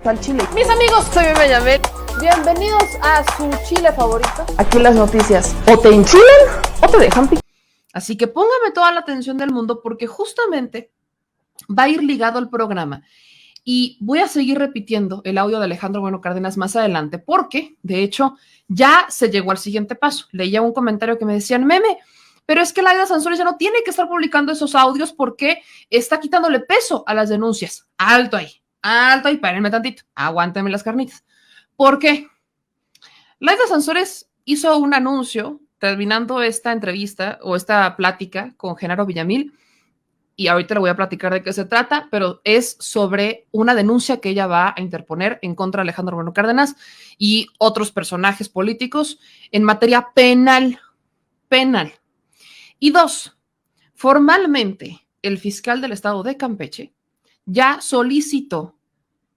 al chile. Mis amigos, soy Meme Yamel. Bienvenidos a su chile favorito. Aquí las noticias o te enchilan o te dejan picar. Así que póngame toda la atención del mundo porque justamente va a ir ligado al programa. Y voy a seguir repitiendo el audio de Alejandro Bueno Cárdenas más adelante porque, de hecho, ya se llegó al siguiente paso. Leía un comentario que me decían, Meme, pero es que Laida Sansores ya no tiene que estar publicando esos audios porque está quitándole peso a las denuncias. Alto ahí, párenme tantito, aguántenme las carnitas. ¿Por qué? Laida Sansores hizo un anuncio terminando esta entrevista o esta plática con Genaro Villamil, y ahorita le voy a platicar de qué se trata, pero es sobre una denuncia que ella va a interponer en contra de Alejandro Bueno Cárdenas y otros personajes políticos en materia penal. Y dos, formalmente el fiscal del estado de Campeche ya solicitó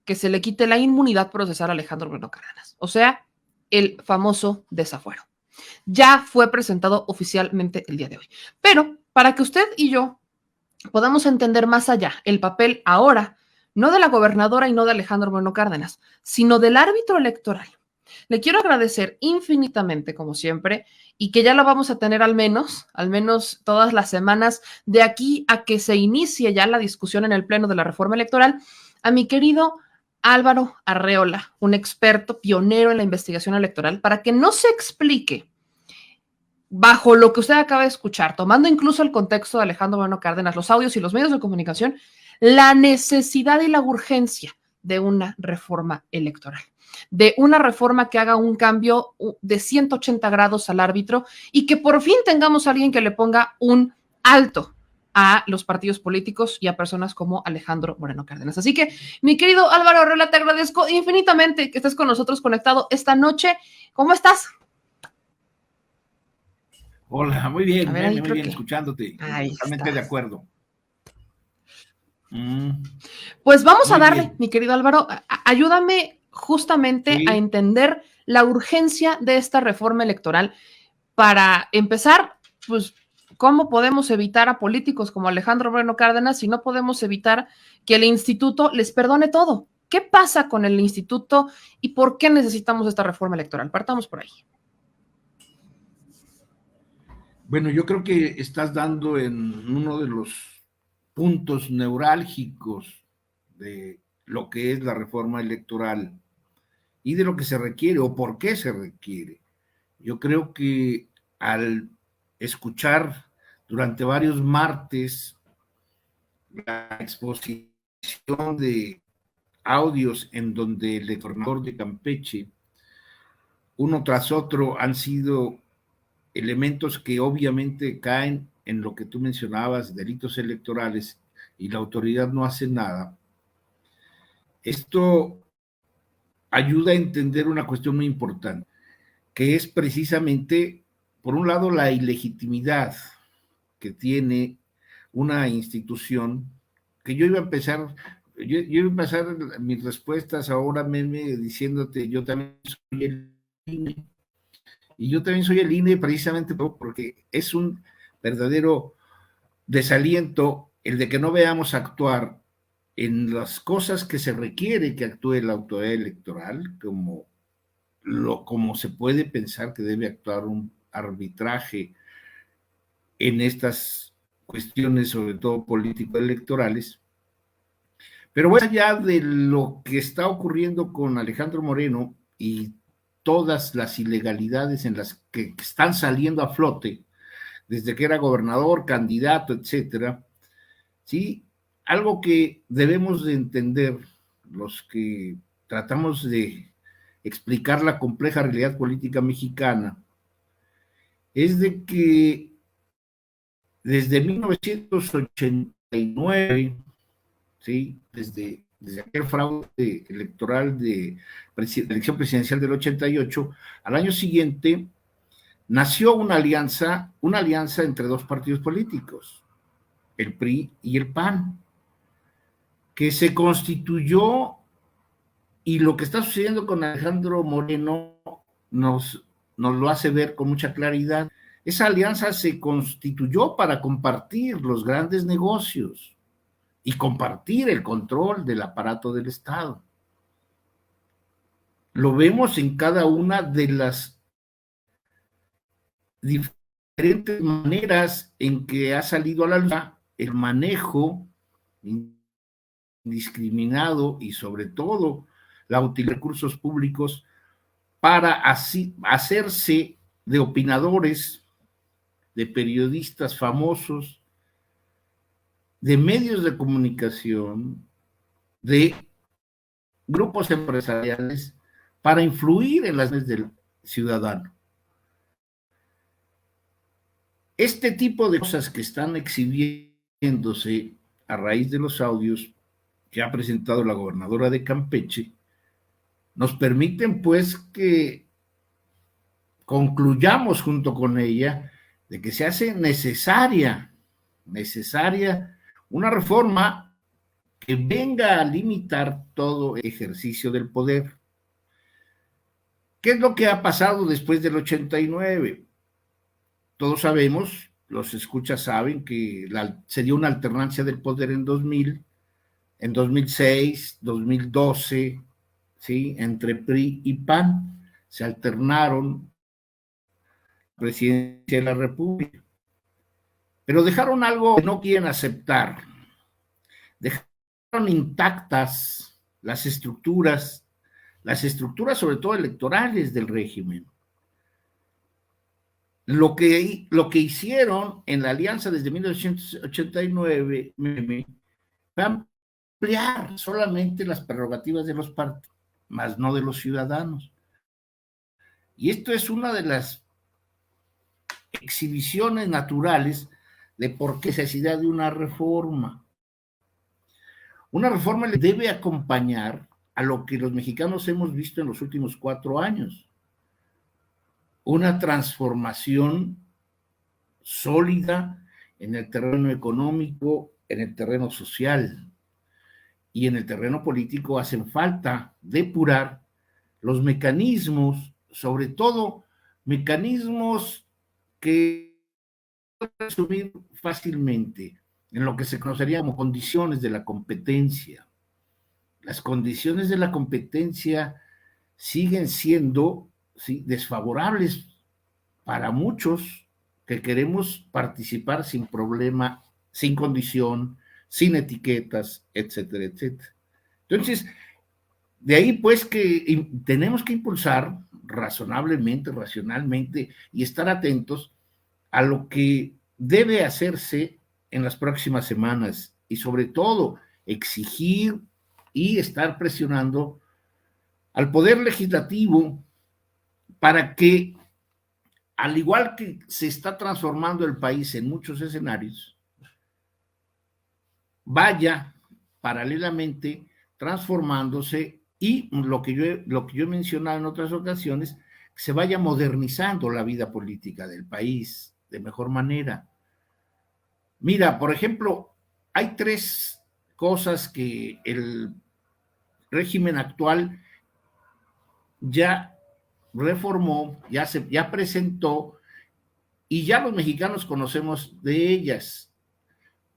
que se le quite la inmunidad procesal a Alejandro Bueno Cárdenas, o sea, el famoso desafuero. Ya fue presentado oficialmente el día de hoy. Pero para que usted y yo podamos entender más allá el papel ahora, no de la gobernadora y no de Alejandro Bueno Cárdenas, sino del árbitro electoral. Le quiero agradecer infinitamente, como siempre, y que ya lo vamos a tener al menos todas las semanas de aquí a que se inicie ya la discusión en el Pleno de la Reforma Electoral, a mi querido Álvaro Arreola, un experto pionero en la investigación electoral, para que no se explique bajo lo que usted acaba de escuchar, tomando incluso el contexto de Alejandro Bueno Cárdenas, los audios y los medios de comunicación, la necesidad y la urgencia de una reforma electoral, de una reforma que haga un cambio de 180 grados al árbitro y que por fin tengamos a alguien que le ponga un alto a los partidos políticos y a personas como Alejandro Moreno Cárdenas. Así que, mi querido Álvaro Arreola, te agradezco infinitamente que estés con nosotros conectado esta noche. ¿Cómo estás? Hola, muy bien, ver, muy bien, escuchándote. Totalmente de acuerdo. Pues vamos a darle, bien. Mi querido Álvaro, ayúdame justamente a entender la urgencia de esta reforma electoral. Para empezar, pues, ¿cómo podemos evitar a políticos como Alejandro Moreno Cárdenas si no podemos evitar que el instituto les perdone todo? ¿Qué pasa con el instituto y por qué necesitamos esta reforma electoral? Partamos por ahí. Bueno, yo creo que estás dando en uno de los puntos neurálgicos de lo que es la reforma electoral y de lo que se requiere o por qué se requiere. Yo creo que al escuchar durante varios martes la exposición de audios en donde el gobernador de Campeche, uno tras otro, han sido elementos que obviamente caen en lo que tú mencionabas, delitos electorales, y la autoridad no hace nada. Esto ayuda a entender una cuestión muy importante, que es precisamente, por un lado, la ilegitimidad que tiene una institución, que yo iba a empezar mis respuestas ahora, Meme, diciéndote, yo también soy el INE, y yo también soy el INE precisamente porque es un verdadero desaliento el de que no veamos actuar en las cosas que se requiere que actúe la autoridad electoral, como se puede pensar que debe actuar un arbitraje en estas cuestiones, sobre todo político-electorales. Pero más allá de lo que está ocurriendo con Alejandro Moreno y todas las ilegalidades en las que están saliendo a flote, desde que era gobernador, candidato, etcétera, ¿sí? Algo que debemos de entender los que tratamos de explicar la compleja realidad política mexicana, es de que desde 1989, ¿sí? Desde aquel fraude electoral de elección presidencial del 88, al año siguiente nació una alianza entre dos partidos políticos, el PRI y el PAN, que se constituyó, y lo que está sucediendo con Alejandro Moreno nos lo hace ver con mucha claridad. Esa alianza se constituyó para compartir los grandes negocios y compartir el control del aparato del Estado. Lo vemos en cada una de las diferentes maneras en que ha salido a la luz el manejo indiscriminado y sobre todo la utilidad de recursos públicos para así hacerse de opinadores, de periodistas famosos, de medios de comunicación, de grupos empresariales, para influir en las mentes del ciudadano. Este tipo de cosas que están exhibiéndose a raíz de los audios que ha presentado la gobernadora de Campeche, nos permiten pues que concluyamos junto con ella de que se hace necesaria una reforma que venga a limitar todo el ejercicio del poder. ¿Qué es lo que ha pasado después del 89? Todos sabemos, los escuchas saben que se dio una alternancia del poder en 2000, en 2006, 2012, ¿sí? Entre PRI y PAN se alternaron la presidencia de la República, pero dejaron algo que no quieren aceptar. Dejaron intactas las estructuras sobre todo electorales del régimen. Lo que hicieron en la alianza desde 1989 fue ampliar solamente las prerrogativas de los partidos, más no de los ciudadanos. Y esto es una de las exhibiciones naturales de por qué necesidad de una reforma. Una reforma le debe acompañar a lo que los mexicanos hemos visto en los últimos 4 años. Una transformación sólida en el terreno económico, en el terreno social y en el terreno político. Hacen falta depurar los mecanismos, sobre todo mecanismos que pueden resumir fácilmente en lo que se conocería como condiciones de la competencia. Las condiciones de la competencia siguen siendo, ¿sí?, desfavorables para muchos que queremos participar sin problema, sin condición, sin etiquetas, etcétera, etcétera. Entonces, de ahí pues que tenemos que impulsar razonablemente, racionalmente y estar atentos a lo que debe hacerse en las próximas semanas y sobre todo exigir y estar presionando al Poder Legislativo para que, al igual que se está transformando el país en muchos escenarios, vaya paralelamente transformándose y lo que yo he mencionado en otras ocasiones, se vaya modernizando la vida política del país de mejor manera. Mira, por ejemplo, hay 3 cosas que el régimen actual ya reformó, ya presentó y ya los mexicanos conocemos de ellas.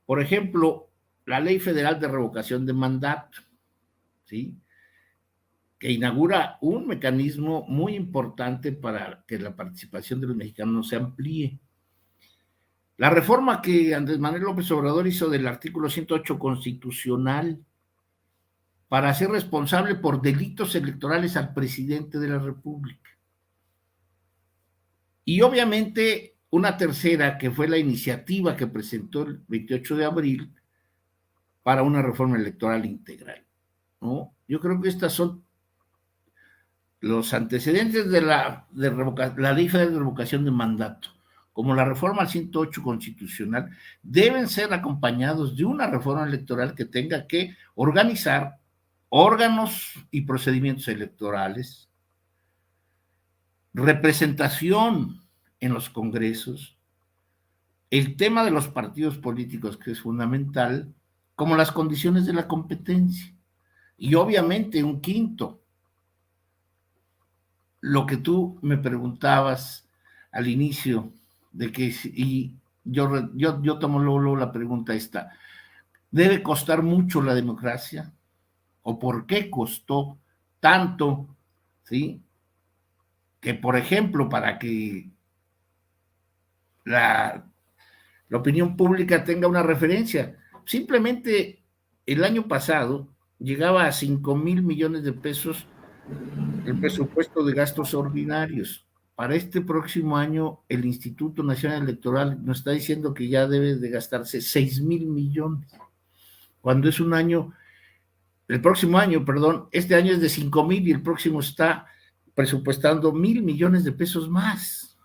Por ejemplo, la Ley Federal de Revocación de Mandato, ¿sí?, que inaugura un mecanismo muy importante para que la participación de los mexicanos se amplíe. La reforma que Andrés Manuel López Obrador hizo del artículo 108 constitucional para hacer responsable por delitos electorales al presidente de la República. Y obviamente una tercera, que fue la iniciativa que presentó el 28 de abril para una reforma electoral integral, ¿no? Yo creo que estas son los antecedentes de la Ley Federal de Revocación de Mandato, como la reforma al 108 constitucional, deben ser acompañados de una reforma electoral que tenga que organizar órganos y procedimientos electorales, representación en los congresos, el tema de los partidos políticos, que es fundamental, como las condiciones de la competencia. Y obviamente un quinto, lo que tú me preguntabas al inicio, de que, y yo tomo luego la pregunta esta, ¿debe costar mucho la democracia? ¿O por qué costó tanto ¿sí? Que, por ejemplo, para que la opinión pública tenga una referencia, simplemente el año pasado llegaba a 5,000 millones de pesos el presupuesto de gastos ordinarios. Para este próximo año, el Instituto Nacional Electoral nos está diciendo que ya debe de gastarse 6,000 millones, cuando es un año, el próximo año, perdón, este año es de 5,000 y el próximo está presupuestando 1,000 millones de pesos más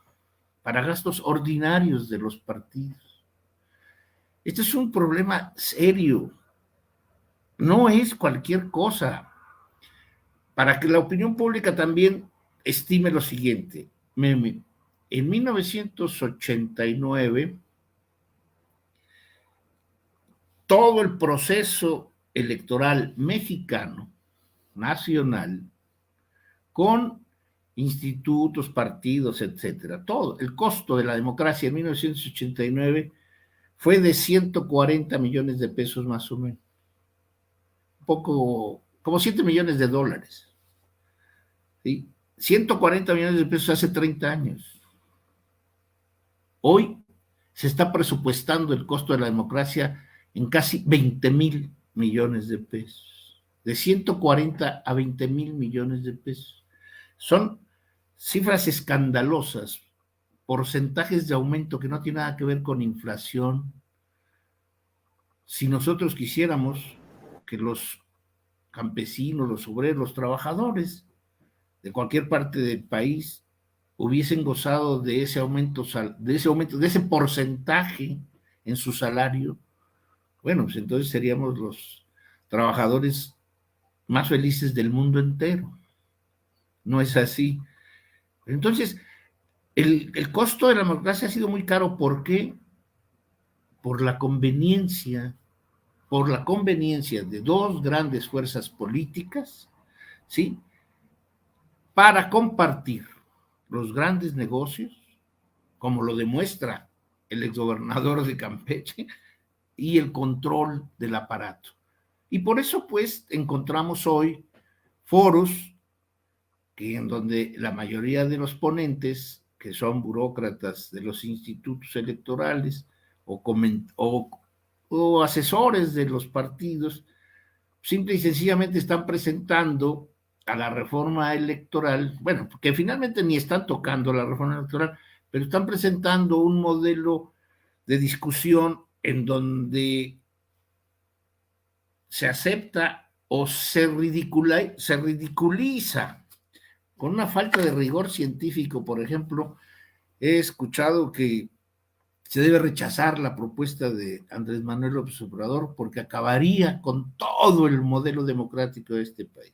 para gastos ordinarios de los partidos. Este es un problema serio, no es cualquier cosa. Para que la opinión pública también estime lo siguiente, Meme, en 1989, todo el proceso electoral mexicano, nacional, con institutos, partidos, etcétera, todo, el costo de la democracia en 1989 fue de 140 millones de pesos más o menos, un poco, como 7 millones de dólares. ¿Sí? 140 millones de pesos hace 30 años. Hoy se está presupuestando el costo de la democracia en casi 20,000 millones de pesos. De 140 a 20,000 millones de pesos. Son cifras escandalosas, porcentajes de aumento que no tienen nada que ver con inflación. Si nosotros quisiéramos que los campesinos, los obreros, los trabajadores de cualquier parte del país hubiesen gozado de ese aumento, de ese porcentaje en su salario, bueno, pues entonces seríamos los trabajadores más felices del mundo entero. No es así. Entonces, el costo de la democracia ha sido muy caro. ¿Por qué? Por la conveniencia de dos grandes fuerzas políticas, ¿sí?, para compartir los grandes negocios, como lo demuestra el exgobernador de Campeche, y el control del aparato. Y por eso, pues, encontramos hoy foros en donde la mayoría de los ponentes, que son burócratas de los institutos electorales o asesores de los partidos, simple y sencillamente están presentando a la reforma electoral, bueno, que finalmente ni están tocando la reforma electoral, pero están presentando un modelo de discusión en donde se acepta o se ridiculiza con una falta de rigor científico. Por ejemplo, he escuchado que se debe rechazar la propuesta de Andrés Manuel López Obrador porque acabaría con todo el modelo democrático de este país.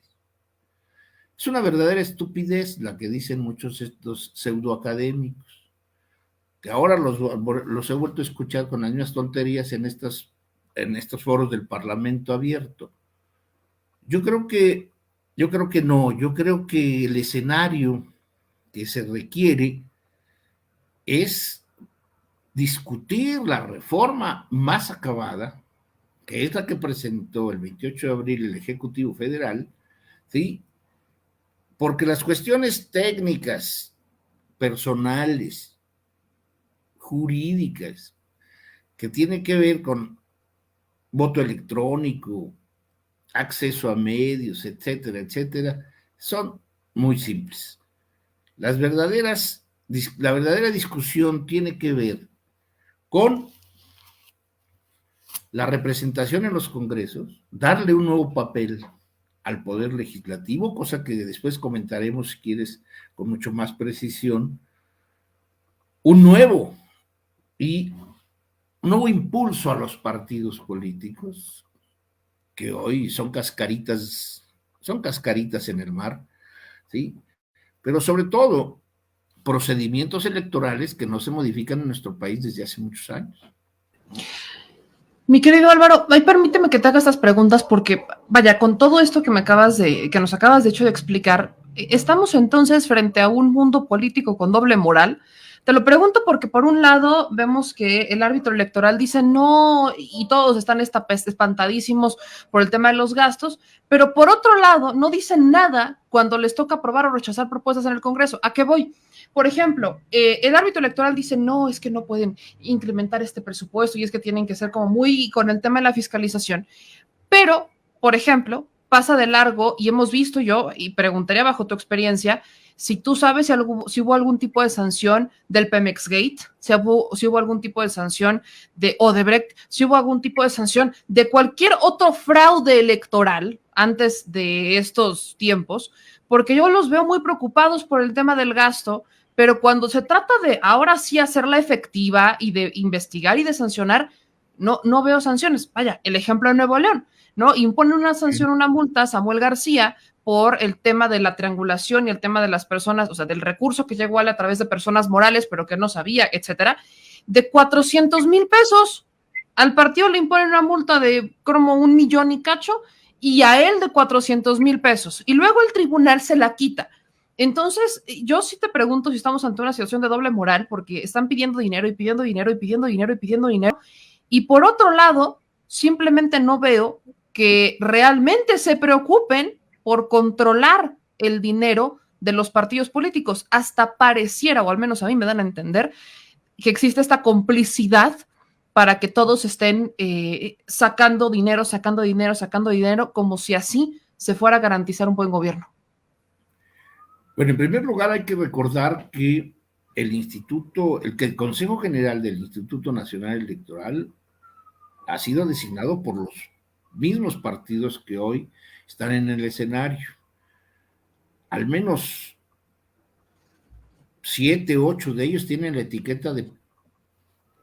Es una verdadera estupidez la que dicen muchos estos pseudoacadémicos, que ahora los he vuelto a escuchar con las mismas tonterías en estos foros del Parlamento abierto. Yo creo que no, yo creo que el escenario que se requiere es discutir la reforma más acabada, que es la que presentó el 28 de abril el Ejecutivo Federal, ¿sí?, porque las cuestiones técnicas, personales, jurídicas, que tienen que ver con voto electrónico, acceso a medios, etcétera, etcétera, son muy simples. La verdadera discusión tiene que ver con la representación en los congresos, darle un nuevo papel al Poder Legislativo, cosa que después comentaremos, si quieres, con mucho más precisión, un nuevo impulso a los partidos políticos, que hoy son cascaritas en el mar, ¿sí?, pero sobre todo procedimientos electorales que no se modifican en nuestro país desde hace muchos años. Mi querido Álvaro, permíteme que te haga estas preguntas porque, vaya, con todo esto que nos acabas de hecho de explicar, estamos entonces frente a un mundo político con doble moral, Te lo pregunto porque por un lado vemos que el árbitro electoral dice no y todos están espantadísimos por el tema de los gastos, pero por otro lado no dicen nada cuando les toca aprobar o rechazar propuestas en el Congreso. ¿A qué voy? Por ejemplo, el árbitro electoral dice no, es que no pueden incrementar este presupuesto y es que tienen que ser como muy con el tema de la fiscalización. Pero, por ejemplo, pasa de largo y hemos visto yo, y preguntaría bajo tu experiencia, si tú sabes si hubo algún tipo de sanción del Pemex Gate, si hubo algún tipo de sanción de Odebrecht, si hubo algún tipo de sanción de cualquier otro fraude electoral antes de estos tiempos, porque yo los veo muy preocupados por el tema del gasto, pero cuando se trata de ahora sí hacerla efectiva y de investigar y de sancionar, no veo sanciones. Vaya, el ejemplo de Nuevo León, ¿no? Impone una sanción, una multa a Samuel García por el tema de la triangulación y el tema de las personas, o sea, del recurso que llegó a través de personas morales, pero que no sabía, etcétera, de 400,000 pesos. Al partido le imponen una multa de como 1,000,000 y cacho, y a él de 400,000 pesos. Y luego el tribunal se la quita. Entonces, yo sí te pregunto si estamos ante una situación de doble moral, porque están pidiendo dinero y pidiendo dinero y pidiendo dinero y pidiendo dinero. Y por otro lado, simplemente no veo que realmente se preocupen por controlar el dinero de los partidos políticos. Hasta pareciera, o al menos a mí me dan a entender, que existe esta complicidad para que todos estén sacando dinero, sacando dinero, sacando dinero, como si así se fuera a garantizar un buen gobierno. Bueno, en primer lugar hay que recordar que el Consejo General del Instituto Nacional Electoral ha sido designado por los mismos partidos que hoy están en el escenario. Al menos 7, 8 de ellos tienen la etiqueta de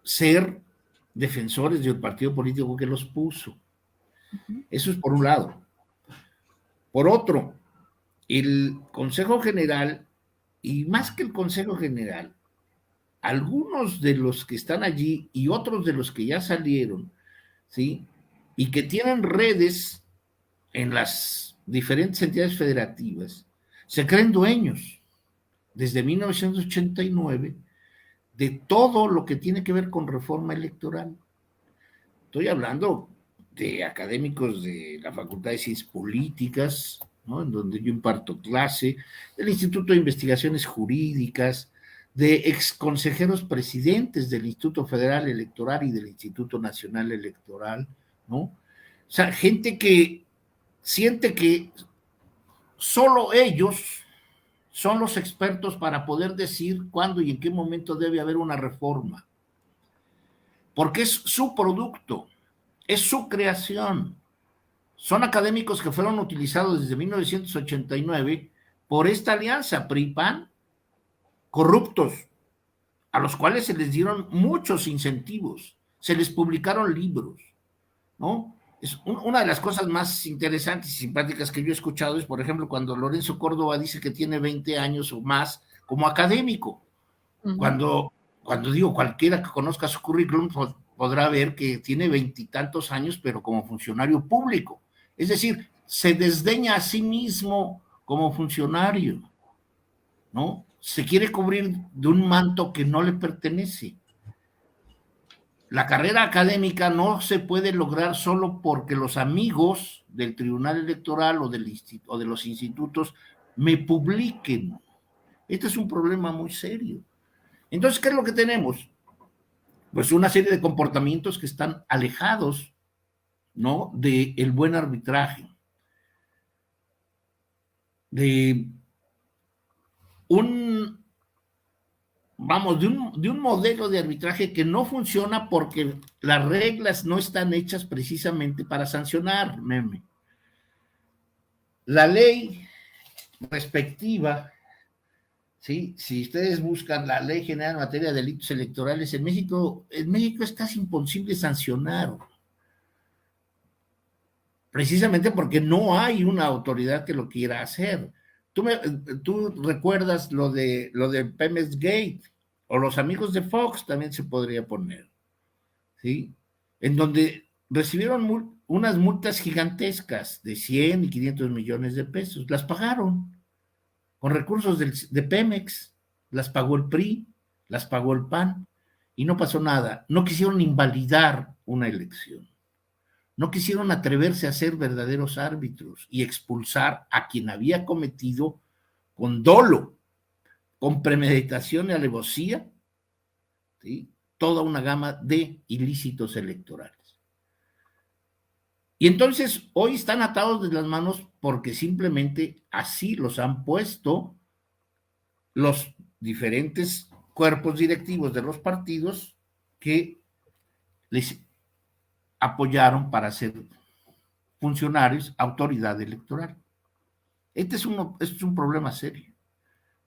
ser defensores del partido político que los puso. Eso es por un lado. Por otro, el Consejo General, y más que el Consejo General, algunos de los que están allí y otros de los que ya salieron, ¿sí? Y que tienen redes en las diferentes entidades federativas, se creen dueños desde 1989 de todo lo que tiene que ver con reforma electoral. Estoy hablando de académicos de la Facultad de Ciencias Políticas, ¿no? En donde yo imparto clase, del Instituto de Investigaciones Jurídicas, de ex consejeros presidentes del Instituto Federal Electoral y del Instituto Nacional Electoral, ¿no? O sea, gente que siente que solo ellos son los expertos para poder decir cuándo y en qué momento debe haber una reforma, porque es su producto, es su creación. Son académicos que fueron utilizados desde 1989 por esta alianza PRI-PAN, corruptos, a los cuales se les dieron muchos incentivos, se les publicaron libros, ¿no? Es una de las cosas más interesantes y simpáticas que yo he escuchado es, por ejemplo, cuando Lorenzo Córdoba dice que tiene 20 años o más como académico. Cuando digo cualquiera que conozca su currículum podrá ver que tiene 20 y tantos años, pero como funcionario público. Es decir, se desdeña a sí mismo como funcionario, ¿no? Se quiere cubrir de un manto que no le pertenece. La carrera académica no se puede lograr solo porque los amigos del Tribunal Electoral o de los institutos me publiquen. Este es un problema muy serio. Entonces, ¿qué es lo que tenemos? Pues una serie de comportamientos que están alejados, ¿no? Del buen arbitraje, de un de un modelo de arbitraje que no funciona porque las reglas no están hechas precisamente para sancionar, meme. La ley respectiva, ¿sí? Si ustedes buscan la Ley General en materia de delitos electorales en México es casi imposible sancionar, precisamente porque no hay una autoridad que lo quiera hacer. Tú recuerdas lo de Pemex Gate, o los amigos de Fox también se podría poner, ¿sí? En donde recibieron unas multas gigantescas de 100 y 500 millones de pesos. Las pagaron con recursos de Pemex, las pagó el PRI, las pagó el PAN y no pasó nada. No quisieron invalidar una elección. No quisieron atreverse a ser verdaderos árbitros y expulsar a quien había cometido con dolo, con premeditación y alevosía, ¿sí?, toda una gama de ilícitos electorales. Y entonces hoy están atados de las manos porque simplemente así los han puesto los diferentes cuerpos directivos de los partidos que les apoyaron para ser funcionarios, autoridad electoral. Este es un problema serio,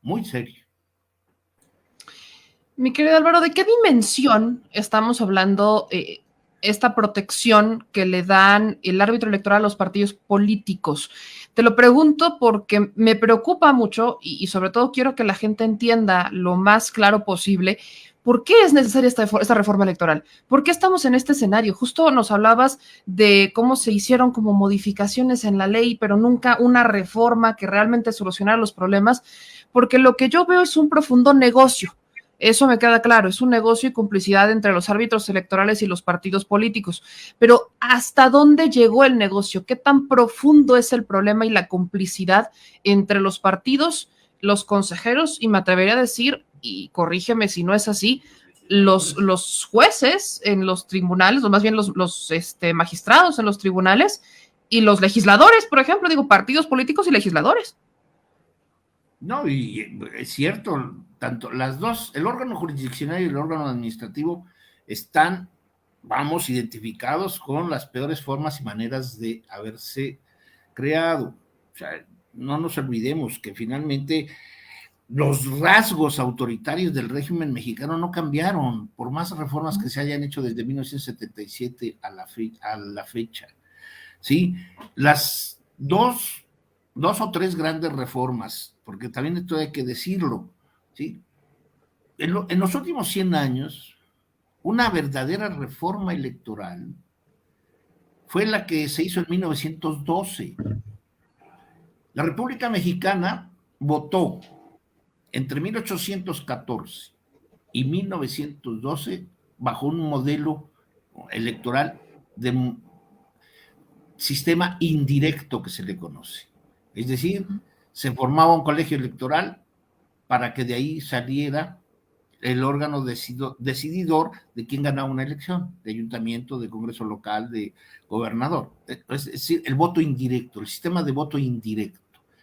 muy serio. Mi querido Álvaro, ¿de qué dimensión estamos hablando esta protección que le dan el árbitro electoral a los partidos políticos? Te lo pregunto porque me preocupa mucho y sobre todo quiero que la gente entienda lo más claro posible. ¿Por qué es necesaria esta reforma electoral? ¿Por qué estamos en este escenario? Justo nos hablabas de cómo se hicieron como modificaciones en la ley, pero nunca una reforma que realmente solucionara los problemas, porque lo que yo veo es un profundo negocio. Eso me queda claro, es un negocio y complicidad entre los árbitros electorales y los partidos políticos. Pero ¿hasta dónde llegó el negocio? ¿Qué tan profundo es el problema y la complicidad entre los partidos, los consejeros y me atrevería a decir, y corrígeme si no es así, los jueces en los tribunales, o más bien los magistrados en los tribunales y los legisladores, por ejemplo, digo, partidos políticos y legisladores? No, y es cierto, tanto las dos, el órgano jurisdiccional y el órgano administrativo están, vamos, identificados con las peores formas y maneras de haberse creado. O sea, no nos olvidemos que finalmente los rasgos autoritarios del régimen mexicano no cambiaron, por más reformas que se hayan hecho desde 1977 a la fecha. ¿Sí? Las dos o tres grandes reformas, porque también esto hay que decirlo, ¿sí? En los últimos 100 años, una verdadera reforma electoral fue la que se hizo en 1912. La República Mexicana votó entre 1814 y 1912 bajo un modelo electoral de sistema indirecto que se le conoce. Es decir, se formaba un colegio electoral para que de ahí saliera el órgano decididor de quién ganaba una elección, de ayuntamiento, de congreso local, de gobernador. Es decir, el voto indirecto, el sistema de voto indirecto,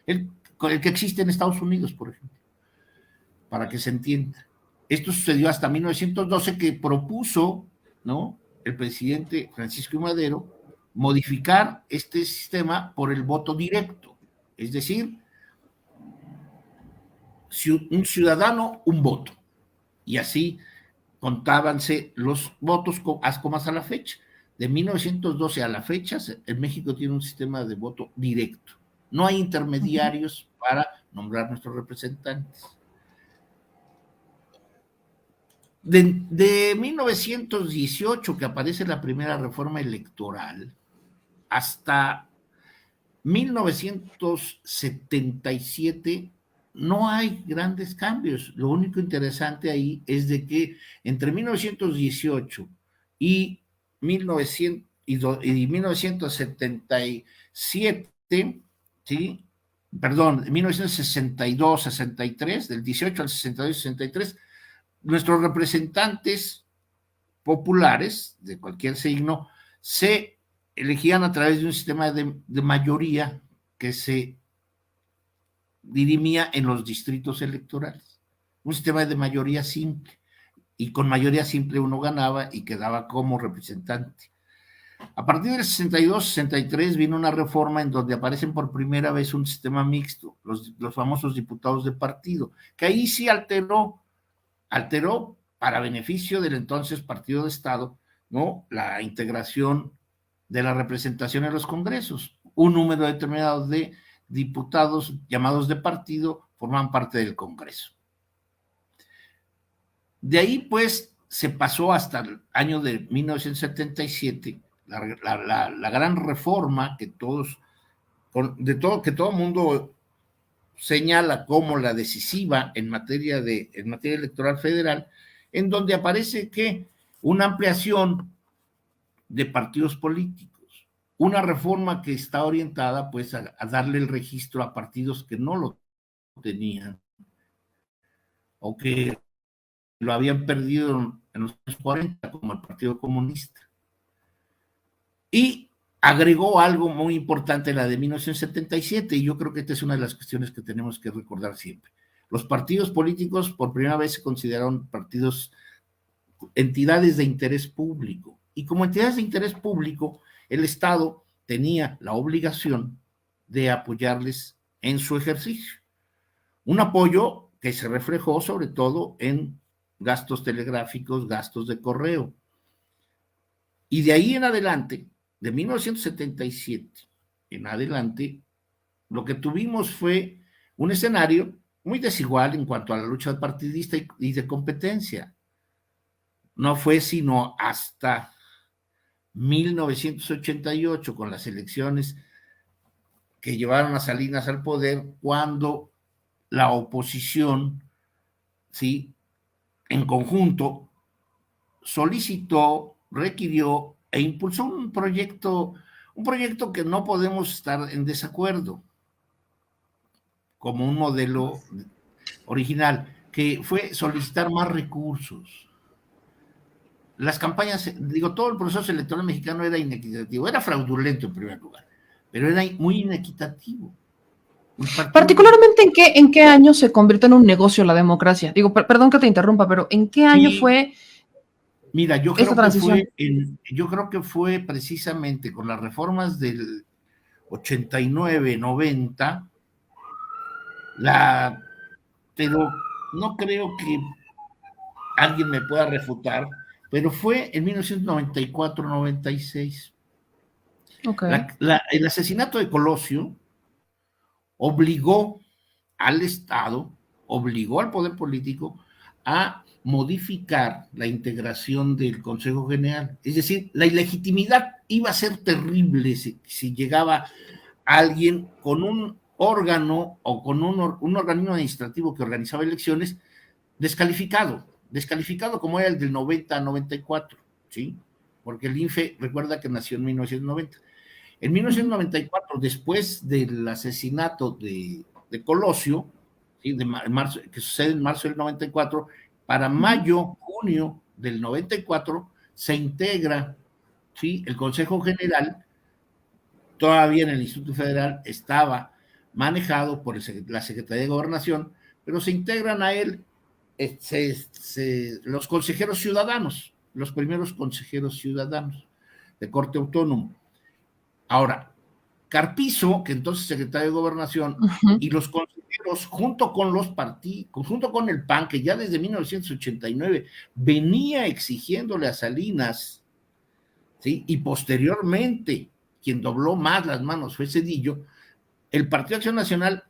el que existe en Estados Unidos, por ejemplo, para que se entienda. Esto sucedió hasta 1912, que propuso, ¿no?, el presidente Francisco I. Madero modificar este sistema por el voto directo, es decir, un ciudadano, un voto, y así contábanse los votos como hasta la fecha. De 1912 a la fecha, en México tiene un sistema de voto directo. No hay intermediarios para nombrar nuestros representantes. De 1918, que aparece la primera reforma electoral, hasta 1977 no hay grandes cambios. Lo único interesante ahí es de que entre 1918 y 1977, ¿sí? Perdón, 1962, 63, del 18 al 62 y 63, nuestros representantes populares de cualquier signo se elegían a través de un sistema de mayoría que se dirimía en los distritos electorales. Un sistema de mayoría simple. Y con mayoría simple uno ganaba y quedaba como representante. A partir del 62-63 vino una reforma en donde aparecen por primera vez un sistema mixto, los famosos diputados de partido, que ahí sí alteró para beneficio del entonces Partido de Estado, ¿no?, la integración de la representación en los congresos. Un número determinado de diputados llamados de partido forman parte del Congreso. De ahí, pues, se pasó hasta el año de 1977, la gran reforma que todo mundo señala como la decisiva en materia electoral federal, en donde aparece que una ampliación de partidos políticos, una reforma que está orientada pues a darle el registro a partidos que no lo tenían o que lo habían perdido en los años 40, como el Partido Comunista. Y agregó algo muy importante, la de 1977, y yo creo que esta es una de las cuestiones que tenemos que recordar siempre. Los partidos políticos por primera vez se consideraron partidos, entidades de interés público, y como entidades de interés público, el Estado tenía la obligación de apoyarles en su ejercicio. Un apoyo que se reflejó sobre todo en gastos telegráficos, gastos de correo. Y de ahí en adelante, de 1977 en adelante, lo que tuvimos fue un escenario muy desigual en cuanto a la lucha partidista y de competencia. No fue sino hasta 1988, con las elecciones que llevaron a Salinas al poder, cuando la oposición, ¿sí?, en conjunto, solicitó, requirió e impulsó un proyecto que no podemos estar en desacuerdo, como un modelo original, que fue solicitar más recursos. Las campañas, digo, todo el proceso electoral mexicano era inequitativo, era fraudulento en primer lugar, pero era muy inequitativo. Particularmente, ¿en qué año se convirtió en un negocio la democracia? Digo, perdón que te interrumpa, pero ¿en qué año fue? Mira, yo creo que fue precisamente con las reformas del 89, 90, pero no creo que alguien me pueda refutar, pero fue en 1994-96. Okay. El asesinato de Colosio obligó al Estado, obligó al poder político a modificar la integración del Consejo General. Es decir, la ilegitimidad iba a ser terrible si llegaba alguien con un órgano o con un organismo administrativo que organizaba elecciones descalificado como era el del 90 a 94, ¿sí? Porque el INFE, recuerda que nació en 1990. En 1994, después del asesinato de Colosio, ¿sí?, que sucede en marzo del 94, para mayo, junio del 94, se integra, ¿sí?, el Consejo General. Todavía en el Instituto Federal estaba manejado por la Secretaría de Gobernación, pero se integran a él los consejeros ciudadanos, los primeros consejeros ciudadanos de corte autónomo. Ahora, Carpizo, que entonces secretario de Gobernación, y los consejeros, junto con los partidos, junto con el PAN, que ya desde 1989 venía exigiéndole a Salinas, ¿sí?, y posteriormente, quien dobló más las manos fue Zedillo, el Partido Acción Nacional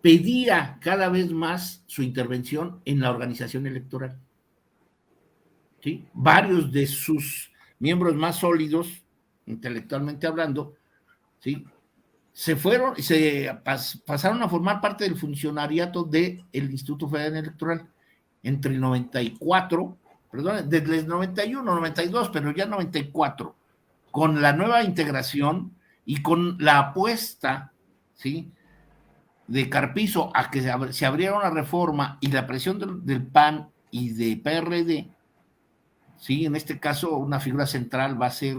pedía cada vez más su intervención en la organización electoral. ¿Sí? Varios de sus miembros más sólidos, intelectualmente hablando, ¿sí?, se fueron y pasaron a formar parte del funcionariato del Instituto Federal Electoral entre el 94, perdón, desde el 91, 92, pero ya 94, con la nueva integración y con la apuesta, ¿sí?, de Carpizo a que se abriera una reforma y la presión del PAN y de PRD, ¿sí?, en este caso una figura central va a ser,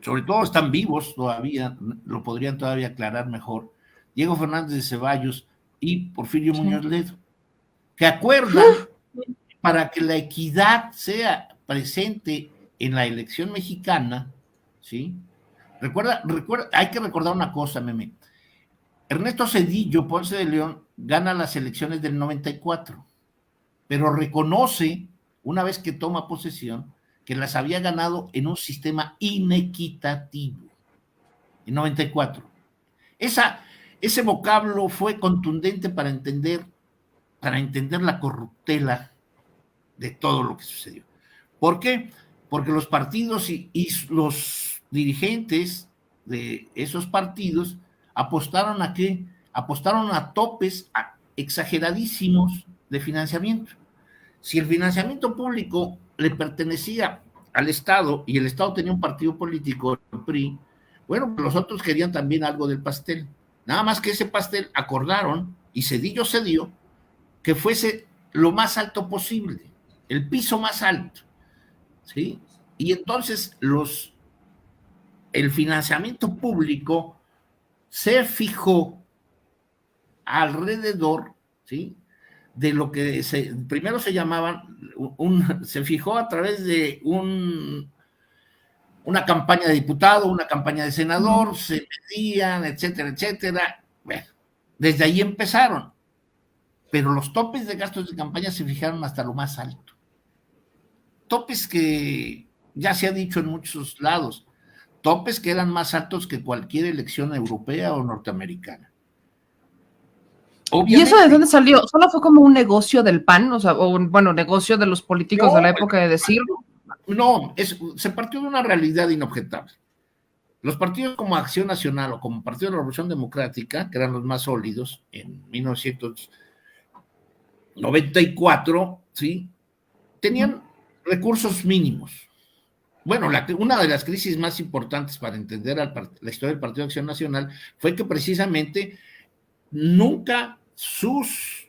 sobre todo están vivos todavía, lo podrían todavía aclarar mejor, Diego Fernández de Ceballos y Porfirio Muñoz Ledo, que acuerdan para que la equidad sea presente en la elección mexicana, ¿sí? Recuerda, hay que recordar una cosa, Meme. Ernesto Zedillo Ponce de León gana las elecciones del 94, pero reconoce, una vez que toma posesión, que las había ganado en un sistema inequitativo, en 94. Ese vocablo fue contundente para entender la corruptela de todo lo que sucedió. ¿Por qué? Porque los partidos y los dirigentes de esos partidos apostaron a apostaron a topes exageradísimos de financiamiento. Si el financiamiento público le pertenecía al Estado y el Estado tenía un partido político, el PRI, bueno, los otros querían también algo del pastel. Nada más que ese pastel acordaron, y Zedillo cedió, que fuese lo más alto posible, el piso más alto, ¿sí? Y entonces el financiamiento público se fijó alrededor, ¿sí?, de lo que primero se llamaban, se fijó a través de una campaña de diputado, una campaña de senador, se medían, etcétera, etcétera. Bueno, desde ahí empezaron, pero los topes de gastos de campaña se fijaron hasta lo más alto. Topes que ya se ha dicho en muchos lados, topes que eran más altos que cualquier elección europea o norteamericana. Obviamente. ¿Y eso de dónde salió? ¿Solo fue como un negocio del PAN? O sea, bueno, negocio de los políticos de la época de decirlo. No, se partió de una realidad inobjetable. Los partidos como Acción Nacional o como Partido de la Revolución Democrática, que eran los más sólidos en 1994, ¿sí?, tenían recursos mínimos. Bueno, una de las crisis más importantes para entender la historia del Partido de Acción Nacional fue que precisamente nunca sus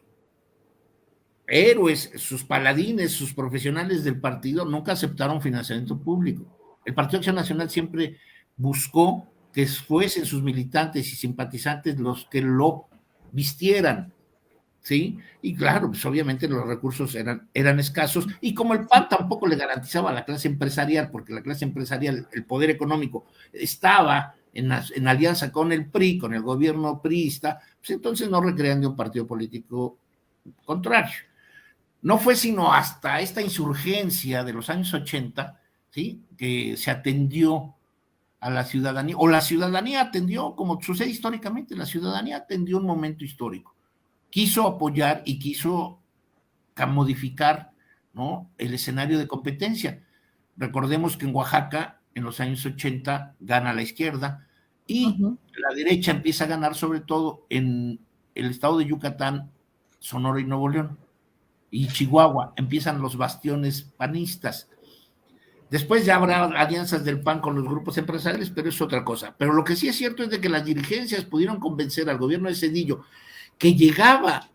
héroes, sus paladines, sus profesionales del partido nunca aceptaron financiamiento público. El Partido de Acción Nacional siempre buscó que fuesen sus militantes y simpatizantes los que lo vistieran, ¿sí? Y claro, pues obviamente los recursos eran escasos, y como el PAN tampoco le garantizaba a la clase empresarial, porque la clase empresarial, el poder económico, estaba en alianza con el PRI, con el gobierno priista, pues entonces no recrean de un partido político contrario. No fue sino hasta esta insurgencia de los años 80, ¿sí?, que se atendió a la ciudadanía, o la ciudadanía atendió, como sucede históricamente, la ciudadanía atendió un momento histórico, quiso apoyar y quiso modificar, ¿no?, el escenario de competencia. Recordemos que en Oaxaca, en los años 80, gana la izquierda, y la derecha empieza a ganar sobre todo en el estado de Yucatán, Sonora y Nuevo León, y Chihuahua, empiezan los bastiones panistas. Después ya habrá alianzas del PAN con los grupos empresariales, pero es otra cosa. Pero lo que sí es cierto es de que las dirigencias pudieron convencer al gobierno de Zedillo, que llegaba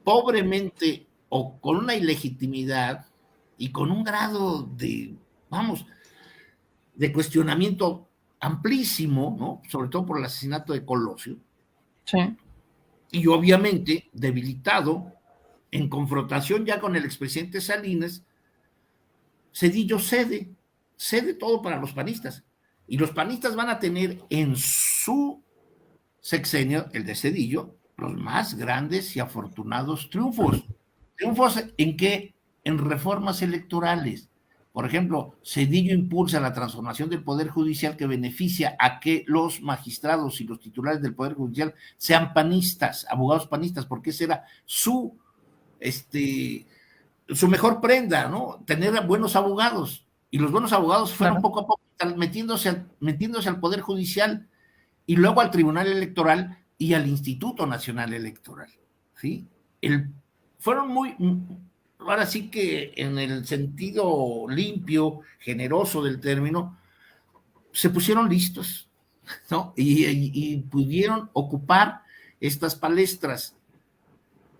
pobremente o con una ilegitimidad y con un grado de, de cuestionamiento amplísimo, ¿no?, sobre todo por el asesinato de Colosio. Sí. Y obviamente debilitado, en confrontación ya con el expresidente Salinas, Zedillo cede todo para los panistas. Y los panistas van a tener en su sexenio, el de Zedillo, los más grandes y afortunados triunfos. ¿Triunfos en qué? En reformas electorales. Por ejemplo, Zedillo impulsa la transformación del Poder Judicial que beneficia a que los magistrados y los titulares del Poder Judicial sean panistas, abogados panistas, porque esa era su mejor prenda, ¿no?, tener buenos abogados. Y los buenos abogados fueron poco a poco metiéndose al Poder Judicial y luego al Tribunal Electoral y al Instituto Nacional Electoral, ¿sí? Fueron ahora sí que en el sentido limpio, generoso del término, se pusieron listos, ¿no? Y pudieron ocupar estas palestras.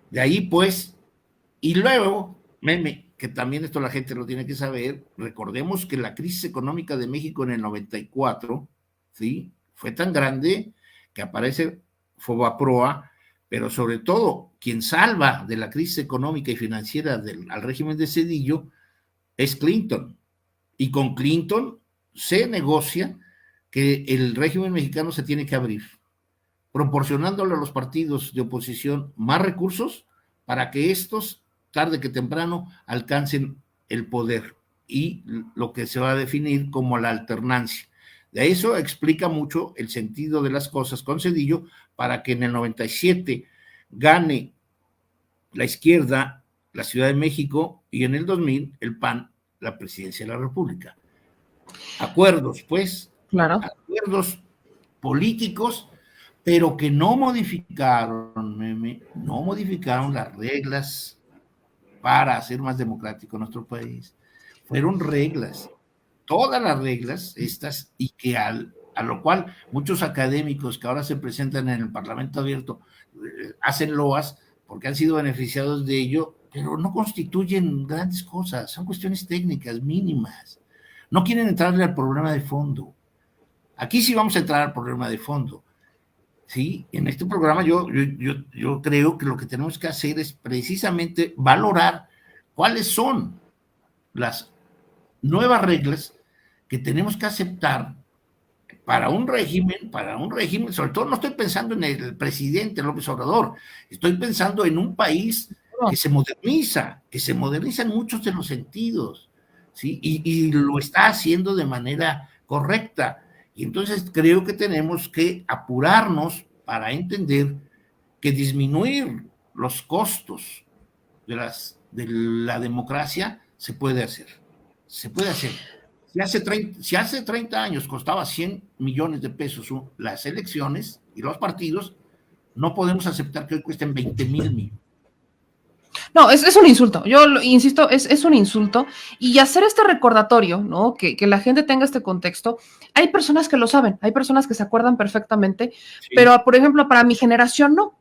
De ahí, pues, y luego, que también esto la gente lo tiene que saber, recordemos que la crisis económica de México en el 94, ¿sí?, fue tan grande que aparece Fobaproa, pero sobre todo quien salva de la crisis económica y financiera al régimen de Zedillo es Clinton. Y con Clinton se negocia que el régimen mexicano se tiene que abrir, proporcionándole a los partidos de oposición más recursos para que estos, tarde que temprano, alcancen el poder y lo que se va a definir como la alternancia. De eso explica mucho el sentido de las cosas con Zedillo, para que en el 97 gane la izquierda la Ciudad de México y en el 2000 el PAN la presidencia de la República. Acuerdos, pues, claro, acuerdos políticos pero que no modificaron, no modificaron las reglas para hacer más democrático nuestro país. Fueron reglas, todas las reglas estas, y que a lo cual muchos académicos que ahora se presentan en el Parlamento Abierto hacen loas porque han sido beneficiados de ello, pero no constituyen grandes cosas, son cuestiones técnicas mínimas. No quieren entrarle al problema de fondo. Aquí sí vamos a entrar al problema de fondo. Sí, en este programa yo creo que lo que tenemos que hacer es precisamente valorar cuáles son las nuevas reglas que tenemos que aceptar para un régimen, sobre todo no estoy pensando en el presidente López Obrador, estoy pensando en un país que se moderniza en muchos de los sentidos, ¿sí? Y lo está haciendo de manera correcta. Y entonces creo que tenemos que apurarnos para entender que disminuir los costos de la democracia se puede hacer. Se puede hacer. Si hace 30 años costaba 100 millones de pesos las elecciones y los partidos, no podemos aceptar que hoy cuesten 20,000 millones. No, es un insulto, insisto, es un insulto, y hacer este recordatorio, ¿no? Que la gente tenga este contexto. Hay personas que lo saben, hay personas que se acuerdan perfectamente, sí. Pero, por ejemplo, para mi generación no.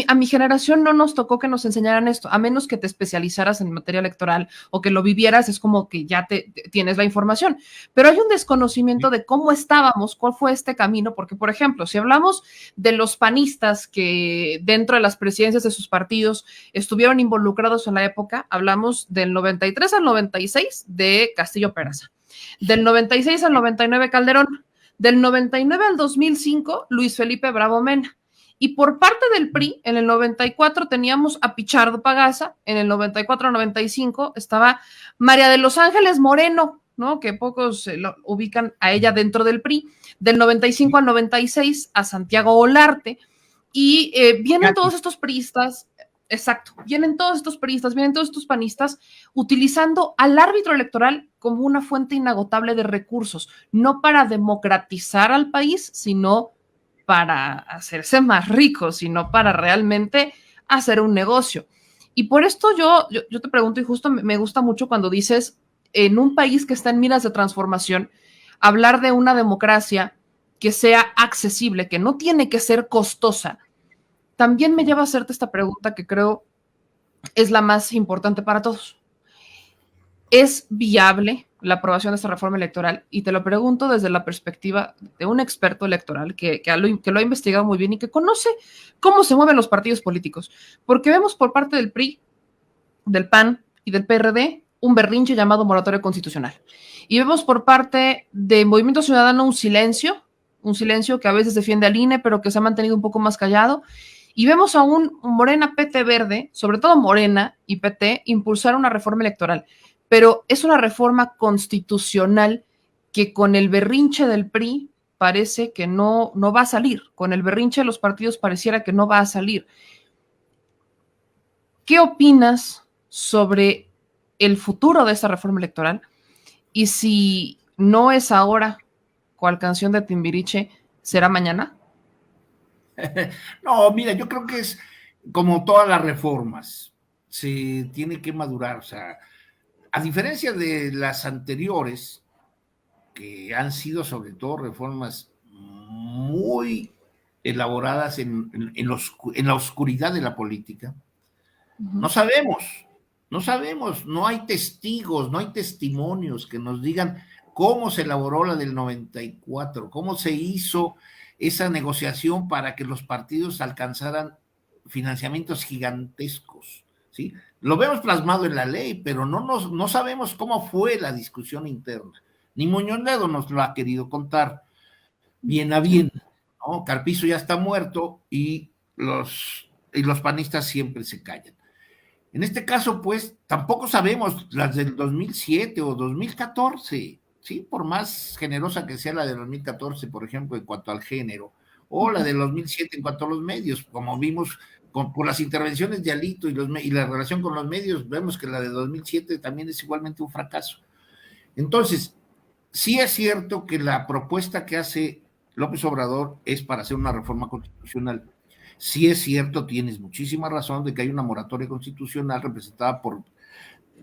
A mi generación no nos tocó que nos enseñaran esto, a menos que te especializaras en materia electoral o que lo vivieras, es como que ya tienes la información. Pero hay un desconocimiento de cómo estábamos, cuál fue este camino, porque, por ejemplo, si hablamos de los panistas que dentro de las presidencias de sus partidos estuvieron involucrados en la época, hablamos del 93 al 96 de Castillo Peraza, del 96 al 99 Calderón, del 99 al 2005 Luis Felipe Bravo Mena. Y por parte del PRI, en el 94 teníamos a Pichardo Pagaza, en el 94 al 95 estaba María de los Ángeles Moreno, ¿no? Que pocos lo ubican a ella dentro del PRI, del 95 al 96 a Santiago Olarte, y vienen todos estos priistas. Exacto, vienen todos estos priistas, vienen todos estos panistas utilizando al árbitro electoral como una fuente inagotable de recursos, no para democratizar al país, sino para hacerse más ricos, sino para realmente hacer un negocio. Y por esto yo te pregunto, y justo me gusta mucho cuando dices, en un país que está en miras de transformación, hablar de una democracia que sea accesible, que no tiene que ser costosa, también me lleva a hacerte esta pregunta que creo es la más importante para todos. ¿Es viable la aprobación de esta reforma electoral? Y te lo pregunto desde la perspectiva de un experto electoral que lo ha investigado muy bien y que conoce cómo se mueven los partidos políticos. Porque vemos por parte del PRI, del PAN y del PRD un berrinche llamado moratoria constitucional. Y vemos por parte de Movimiento Ciudadano un silencio que a veces defiende al INE, pero que se ha mantenido un poco más callado. Y vemos a un Morena PT Verde, sobre todo Morena y PT, impulsar una reforma electoral. Pero es una reforma constitucional que con el berrinche del PRI parece que no va a salir. Con el berrinche de los partidos pareciera que no va a salir. ¿Qué opinas sobre el futuro de esta reforma electoral? Y si no es ahora, ¿cuál canción de Timbiriche será mañana? No, mira, yo creo que es como todas las reformas, se tiene que madurar, o sea, a diferencia de las anteriores, que han sido sobre todo reformas muy elaboradas en la oscuridad de la política, no sabemos, no hay testigos, no hay testimonios que nos digan cómo se elaboró la del 94, cómo se hizo esa negociación para que los partidos alcanzaran financiamientos gigantescos, ¿sí? Lo vemos plasmado en la ley, pero no sabemos cómo fue la discusión interna. Ni Muñoz Ledo nos lo ha querido contar bien a bien, ¿no? Carpizo ya está muerto y los panistas siempre se callan. En este caso, pues, tampoco sabemos las del 2007 o 2014, ¿sí? Por más generosa que sea la de 2014, por ejemplo, en cuanto al género, o la de 2007 en cuanto a los medios, como vimos por las intervenciones de Alito y la relación con los medios, vemos que la de 2007 también es igualmente un fracaso. Entonces, sí es cierto que la propuesta que hace López Obrador es para hacer una reforma constitucional. Sí es cierto, tienes muchísima razón de que hay una moratoria constitucional representada por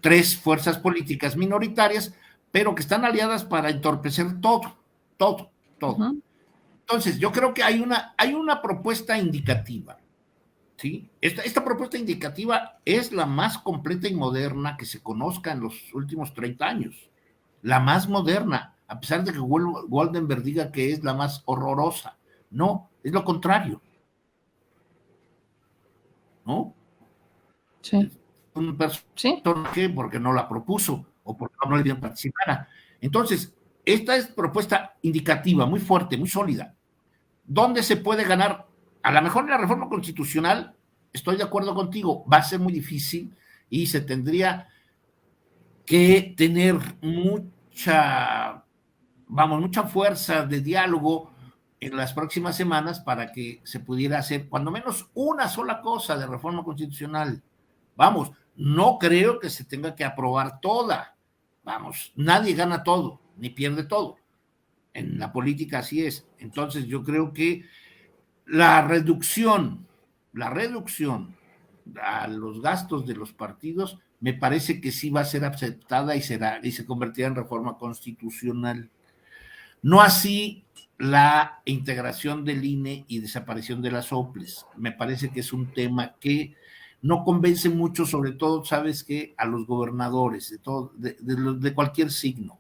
3 fuerzas políticas minoritarias, pero que están aliadas para entorpecer todo. Uh-huh. Entonces, yo creo que hay una propuesta indicativa, ¿sí? Esta propuesta indicativa es la más completa y moderna que se conozca en los últimos 30 años. La más moderna, a pesar de que Goldenberg diga que es la más horrorosa. No, es lo contrario. ¿No? Sí. Un personaje porque no la propuso o porque no le dieron participar. Entonces, esta es propuesta indicativa, muy fuerte, muy sólida. ¿Dónde se puede ganar? A lo mejor en la reforma constitucional, estoy de acuerdo contigo, va a ser muy difícil y se tendría que tener mucha fuerza de diálogo en las próximas semanas para que se pudiera hacer cuando menos una sola cosa de reforma constitucional. Vamos, no creo que se tenga que aprobar toda. Vamos, nadie gana todo, ni pierde todo. En la política así es. Entonces yo creo que la reducción a los gastos de los partidos me parece que sí va a ser aceptada y se convertirá en reforma constitucional. No así la integración del INE y desaparición de las OPLES. Me parece que es un tema que no convence mucho, sobre todo, ¿sabes qué? A los gobernadores, de cualquier signo.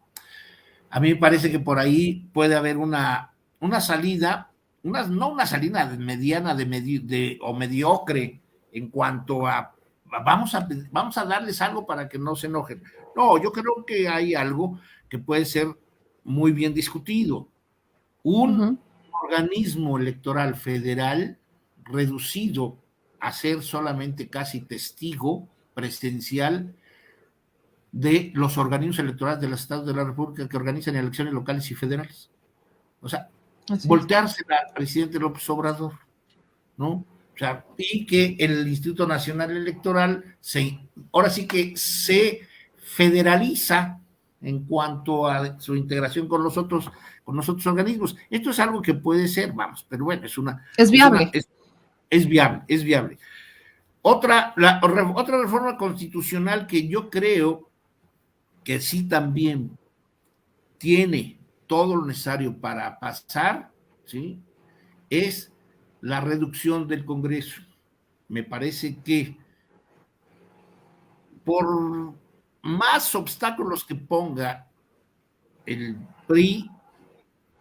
A mí me parece que por ahí puede haber una salida, no una salida mediana o mediocre en cuanto a vamos a darles algo para que no se enojen. No, yo creo que hay algo que puede ser muy bien discutido. Un organismo electoral federal reducido a ser solamente casi testigo presencial de los organismos electorales de los estados de la República que organizan elecciones locales y federales. O sea, voltearse al presidente López Obrador, ¿no? O sea, y que el Instituto Nacional Electoral ahora sí que se federaliza en cuanto a su integración con los otros organismos. Esto es algo que puede ser, vamos, pero bueno, es viable. Es viable. Otra reforma constitucional que yo creo que sí también tiene todo lo necesario para pasar, ¿sí? Es la reducción del Congreso. Me parece que por más obstáculos que ponga el PRI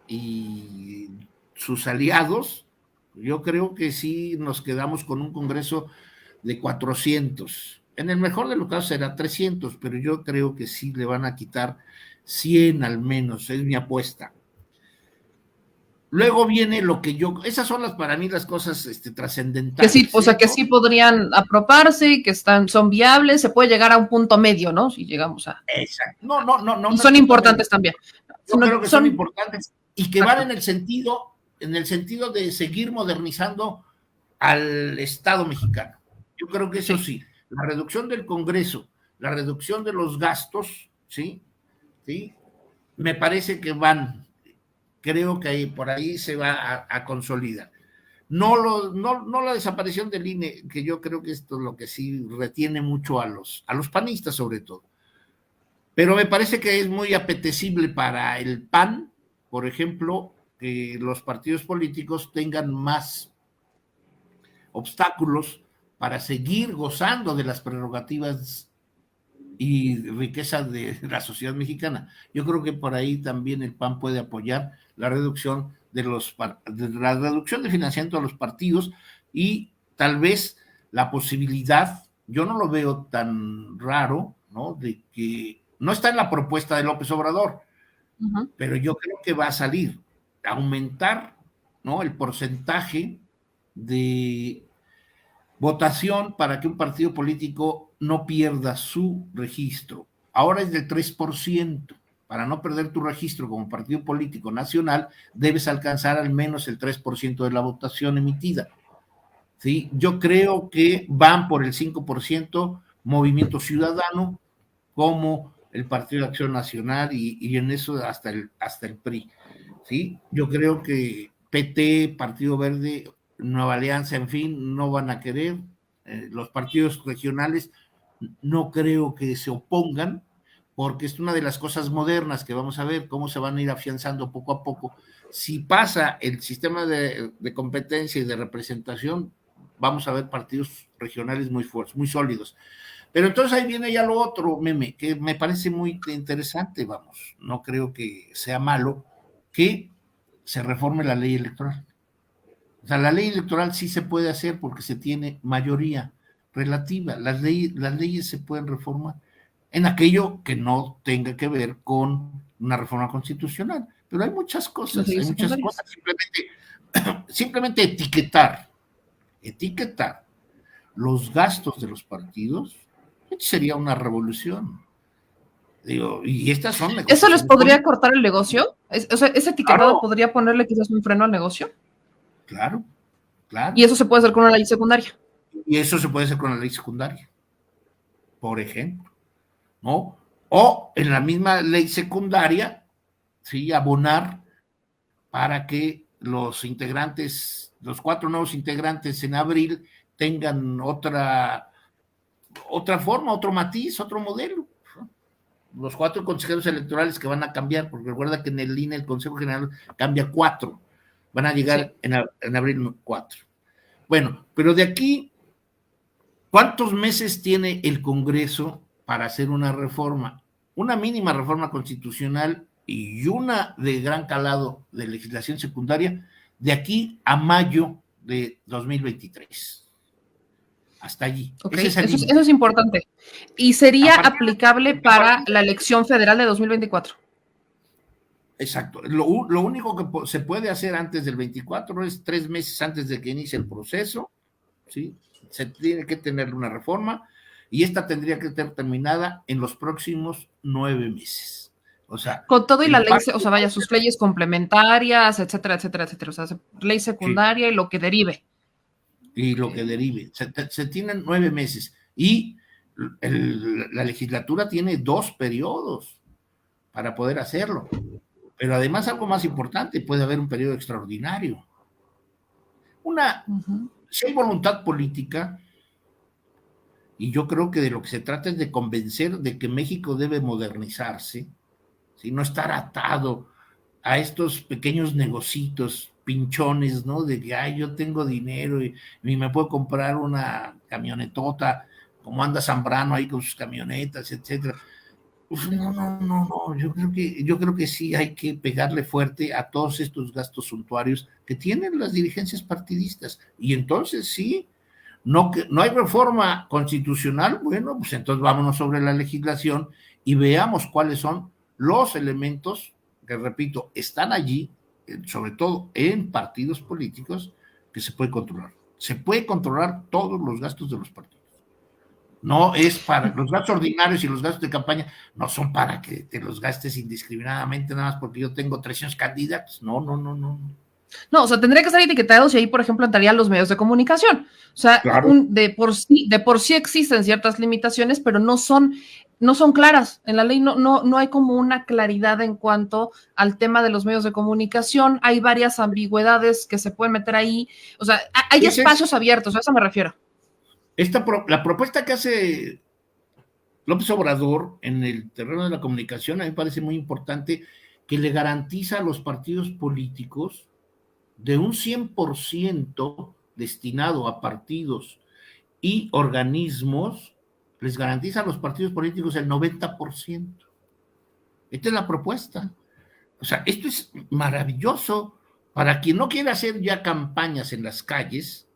y sus aliados, yo creo que sí nos quedamos con un Congreso de 400. En el mejor de los casos será 300, pero yo creo que sí le van a quitar 100 al menos, es mi apuesta. Luego viene esas son para mí las cosas trascendentales. Que sí, o sea, que sí podrían aprobarse, que son viables, se puede llegar a un punto medio, ¿no? Si llegamos a... Exacto. No. Y son importantes también. Yo creo que son importantes y que van en el sentido de seguir modernizando al Estado mexicano. Yo creo que eso sí, la reducción del Congreso, la reducción de los gastos, ¿sí? Me parece que creo que por ahí se va a consolidar. No la desaparición del INE, que yo creo que esto es lo que sí retiene mucho a los panistas sobre todo. Pero me parece que es muy apetecible para el PAN, por ejemplo, que los partidos políticos tengan más obstáculos para seguir gozando de las prerrogativas y riqueza de la sociedad mexicana. Yo creo que por ahí también el PAN puede apoyar la reducción de la reducción de financiamiento a los partidos y tal vez la posibilidad, yo no lo veo tan raro, ¿no? De que no está en la propuesta de López Obrador, pero yo creo que va a salir, aumentar, ¿no? El porcentaje de votación para que un partido político no pierda su registro. Ahora es del 3%. Para no perder tu registro como partido político nacional, debes alcanzar al menos el 3% de la votación emitida. ¿Sí? Yo creo que van por el 5% Movimiento Ciudadano como el Partido de Acción Nacional y en eso hasta el PRI. ¿sí? Yo creo que PT, Partido Verde, Nueva Alianza, en fin, no van a querer. Los partidos regionales no creo que se opongan, porque es una de las cosas modernas que vamos a ver cómo se van a ir afianzando poco a poco. Si pasa el sistema de competencia y de representación, vamos a ver partidos regionales muy fuertes, muy sólidos. Pero entonces ahí viene ya lo otro, Meme, que me parece muy interesante, vamos, no creo que sea malo que se reforme la ley electoral. O sea, la ley electoral sí se puede hacer porque se tiene mayoría relativa. Las leyes se pueden reformar en aquello que no tenga que ver con una reforma constitucional. Pero hay muchas cosas, simplemente etiquetar los gastos de los partidos sería una revolución. Digo, y estas son ¿Eso les podría cortar el negocio? O sea, ¿ese etiquetado podría ponerle quizás un freno al negocio? Claro. Y eso se puede hacer con una ley secundaria. Y eso se puede hacer con la ley secundaria, por ejemplo, ¿no? O en la misma ley secundaria, sí, abonar para que los integrantes, los 4 nuevos integrantes en abril tengan otra forma, otro matiz, otro modelo. Los 4 consejeros electorales que van a cambiar, porque recuerda que en el INE el Consejo General cambia 4, van a llegar en abril 4. Bueno, pero de aquí, ¿cuántos meses tiene el Congreso para hacer una reforma? Una mínima reforma constitucional y una de gran calado de legislación secundaria de aquí a mayo de 2023. Hasta allí. Okay. Eso es importante. Y sería aplicable para la elección federal de 2024. Exacto. Lo único que se puede hacer antes del 24 es 3 meses antes de que inicie el proceso, ¿sí? Se tiene que tener una reforma y esta tendría que estar terminada en los próximos 9 meses. O sea, con todo y la ley, o sea, vaya, sus leyes complementarias, etcétera, etcétera, etcétera. O sea, ley secundaria y lo que derive. Y lo que derive. Se tienen 9 meses. Y la legislatura tiene 2 periodos para poder hacerlo. Pero además, algo más importante, puede haber un periodo extraordinario. Si hay voluntad política, y yo creo que de lo que se trata es de convencer de que México debe modernizarse, ¿sí? No estar atado a estos pequeños negocitos, pinchones, ¿no? De que, ay, yo tengo dinero y me puedo comprar una camionetota, como anda Zambrano ahí con sus camionetas, etcétera. Pues no, yo creo que sí hay que pegarle fuerte a todos estos gastos suntuarios que tienen las dirigencias partidistas. Y entonces sí, no hay reforma constitucional, bueno, pues entonces vámonos sobre la legislación y veamos cuáles son los elementos que, repito, están allí, sobre todo en partidos políticos, que se puede controlar. Se puede controlar todos los gastos de los partidos. No es para los gastos ordinarios y los gastos de campaña, no son para que te los gastes indiscriminadamente nada más porque yo tengo 300 candidatos. No. No, o sea, tendría que estar etiquetados y ahí, por ejemplo, entrarían los medios de comunicación. O sea, claro. de por sí existen ciertas limitaciones, pero no son claras. En la ley no hay como una claridad en cuanto al tema de los medios de comunicación. Hay varias ambigüedades que se pueden meter ahí. O sea, hay espacios abiertos, a eso me refiero. La propuesta que hace López Obrador en el terreno de la comunicación a mí me parece muy importante, que le garantiza a los partidos políticos de un 100% destinado a partidos y organismos, les garantiza a los partidos políticos el 90%. Esta es la propuesta. O sea, esto es maravilloso para quien no quiere hacer ya campañas en las calles.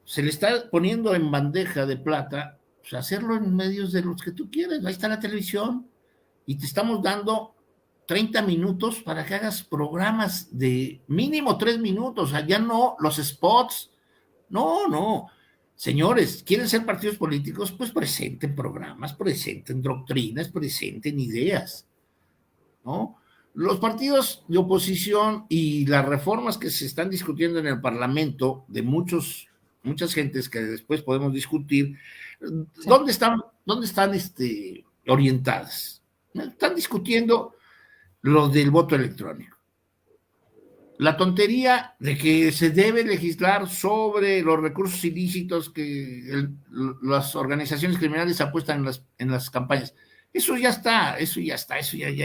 Se le está poniendo en bandeja de plata, pues hacerlo en medios de los que tú quieras. Ahí está la televisión y te estamos dando 30 minutos para que hagas programas de mínimo 3 minutos, o sea, ya no los spots. No. Señores, ¿quieren ser partidos políticos? Pues presenten programas, presenten doctrinas, presenten ideas, ¿no? Los partidos de oposición y las reformas que se están discutiendo en el Parlamento de muchas gentes que después podemos discutir, sí. ¿Dónde están orientadas? Están discutiendo lo del voto electrónico. la tontería de que se debe legislar sobre los recursos ilícitos que las organizaciones criminales apuestan en las campañas. Eso ya está, eso ya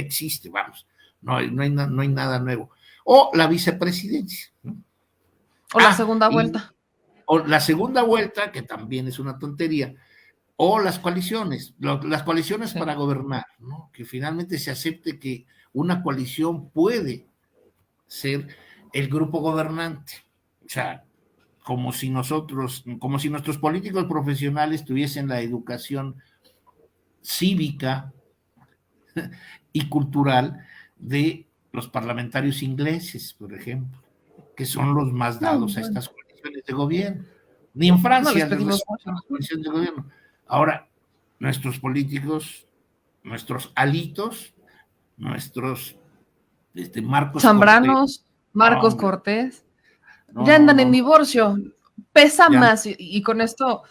existe, vamos. No hay nada nuevo. O la vicepresidencia, ¿no? O la segunda vuelta. O la segunda vuelta, que también es una tontería, o las coaliciones sí, para gobernar, ¿no? Que finalmente se acepte que una coalición puede ser el grupo gobernante. O sea, como si nuestros políticos profesionales tuviesen la educación cívica y cultural de los parlamentarios ingleses, por ejemplo, que son los más dados a estas coaliciones de gobierno. Ni en Francia les resultan las coaliciones de gobierno. Ahora, nuestros políticos, nuestros alitos, nuestros Marcos Zambranos, Cortés, Marcos Cortés, ya andan en divorcio. Pesa más, y con esto,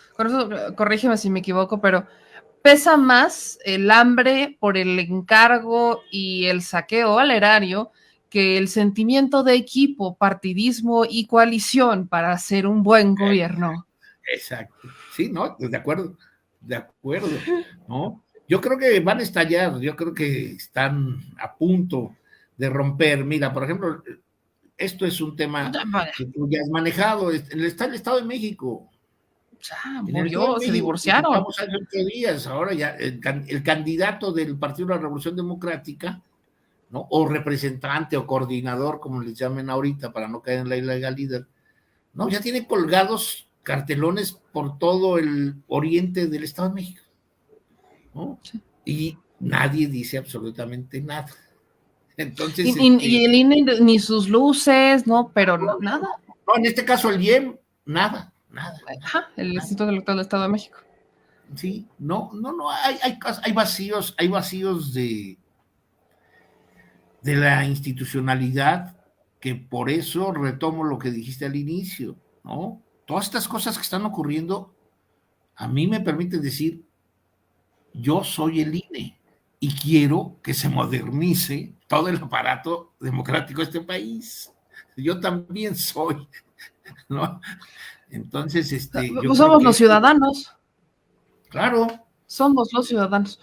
corrígeme si me equivoco, pero pesa más el hambre por el encargo y el saqueo al erario que el sentimiento de equipo, partidismo y coalición para hacer un buen gobierno. Exacto. Sí, ¿no? De acuerdo, ¿no? Yo creo que van a estallar, yo creo que están a punto de romper. Mira, por ejemplo, esto es un tema que tú ya has manejado, está el Estado de México. Ya, murió, se divorciaron. Vamos a 8 días, ahora ya el candidato del Partido de la Revolución Democrática, ¿no? O representante o coordinador, como les llamen ahorita, para no caer en la ilegalidad, ¿no? Ya tiene colgados cartelones por todo el oriente del Estado de México, ¿no? Sí. Y nadie dice absolutamente nada. Entonces, y el INE ni sus luces, ¿no? Pero nada. No, en este caso el IEM, nada. Ajá, el Instituto Electoral del Estado de México. Sí, no, hay vacíos de la institucionalidad, que por eso retomo lo que dijiste al inicio, ¿no? Todas estas cosas que están ocurriendo, a mí me permiten decir, yo soy el INE y quiero que se modernice todo el aparato democrático de este país. Yo también soy, ¿no? Entonces, pues somos los ciudadanos. Claro. Somos los ciudadanos.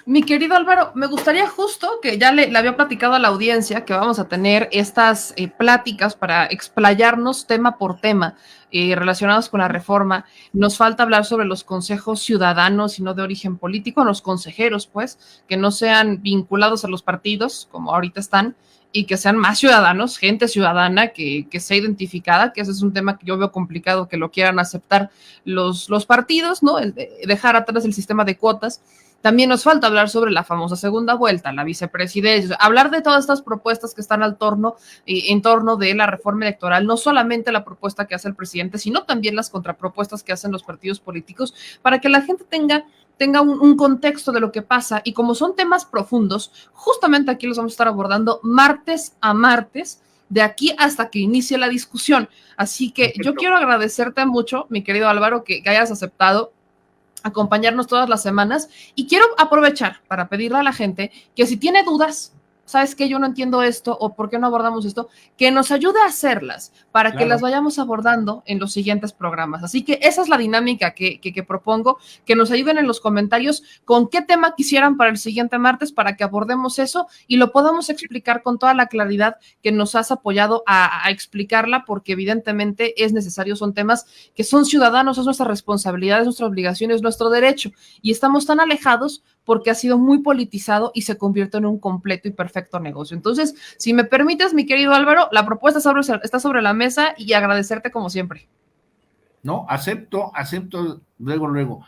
Mi querido Álvaro, me gustaría justo que ya le había platicado a la audiencia que vamos a tener estas pláticas para explayarnos tema por tema relacionados con la reforma. Nos falta hablar sobre los consejos ciudadanos y no de origen político, los consejeros, pues, que no sean vinculados a los partidos, como ahorita están, y que sean más ciudadanos, gente ciudadana que sea identificada, que ese es un tema que yo veo complicado que lo quieran aceptar los partidos, ¿no? Dejar atrás el sistema de cuotas. También nos falta hablar sobre la famosa segunda vuelta, la vicepresidencia, hablar de todas estas propuestas que están en torno de la reforma electoral, no solamente la propuesta que hace el presidente, sino también las contrapropuestas que hacen los partidos políticos, para que la gente tenga un contexto de lo que pasa. Y como son temas profundos, justamente aquí los vamos a estar abordando martes a martes, de aquí hasta que inicie la discusión. Así que yo quiero agradecerte mucho, mi querido Álvaro, que hayas aceptado acompañarnos todas las semanas, y quiero aprovechar para pedirle a la gente que si tiene dudas, ¿sabes qué? Yo no entiendo esto, o ¿por qué no abordamos esto? Que nos ayude a hacerlas para que las vayamos abordando en los siguientes programas. Así que esa es la dinámica que propongo, que nos ayuden en los comentarios con qué tema quisieran para el siguiente martes, para que abordemos eso y lo podamos explicar con toda la claridad que nos has apoyado a explicarla, porque evidentemente es necesario, son temas que son ciudadanos, es nuestra responsabilidad, es nuestra obligación, es nuestro derecho, y estamos tan alejados porque ha sido muy politizado y se convierte en un completo y perfecto negocio. Entonces, si me permites, mi querido Álvaro, la propuesta está sobre la mesa, y agradecerte como siempre. No, acepto luego.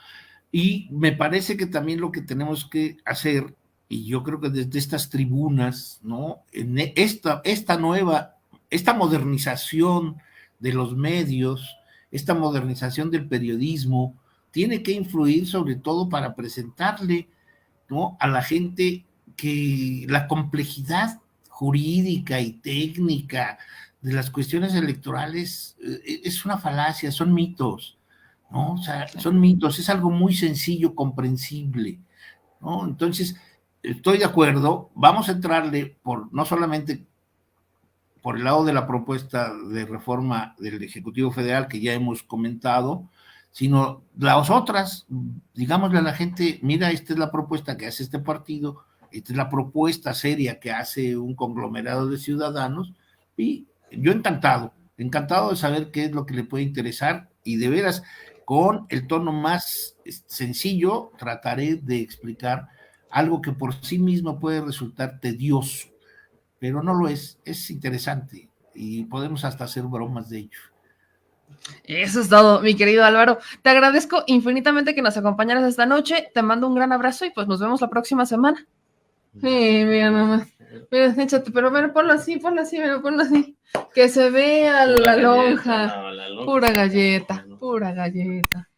Y me parece que también lo que tenemos que hacer, y yo creo que desde estas tribunas, ¿no? En esta modernización de los medios, esta modernización del periodismo, tiene que influir sobre todo para presentarle, ¿no?, a la gente que la complejidad jurídica y técnica de las cuestiones electorales es una falacia, son mitos, ¿no? O sea, son mitos, es algo muy sencillo, comprensible, ¿no? Entonces, estoy de acuerdo, vamos a entrarle por no solamente por el lado de la propuesta de reforma del Ejecutivo Federal que ya hemos comentado, sino las otras, digámosle a la gente, mira, esta es la propuesta que hace este partido, esta es la propuesta seria que hace un conglomerado de ciudadanos, y yo encantado de saber qué es lo que le puede interesar, y de veras, con el tono más sencillo, trataré de explicar algo que por sí mismo puede resultar tedioso, pero no lo es interesante, y podemos hasta hacer bromas de ello. Eso es todo, mi querido Álvaro. Te agradezco infinitamente que nos acompañaras esta noche. Te mando un gran abrazo y pues nos vemos la próxima semana. Sí, mira nomás. Mira, échate, pero bueno, ponlo así, mira, ponlo así. Que se vea la lonja. No, la lonja. Pura galleta, pura galleta.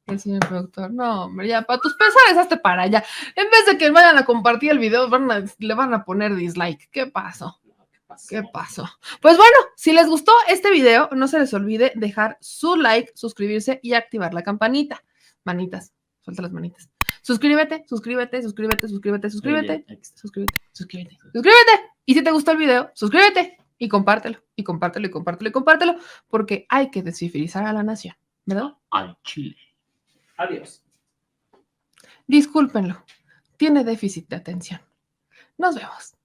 El señor productor. No, hombre, ya, para tus pesares, hazte para allá. En vez de que vayan a compartir el video, le van a poner dislike. ¿Qué pasó? ¿Qué pasó? Pues bueno, si les gustó este video, no se les olvide dejar su like, suscribirse y activar la campanita. Manitas, suelta las manitas. Suscríbete. Y si te gustó el video, suscríbete y compártelo, porque hay que descifrizar a la nación, ¿verdad? Al Chile. Adiós. Discúlpenlo, tiene déficit de atención. Nos vemos.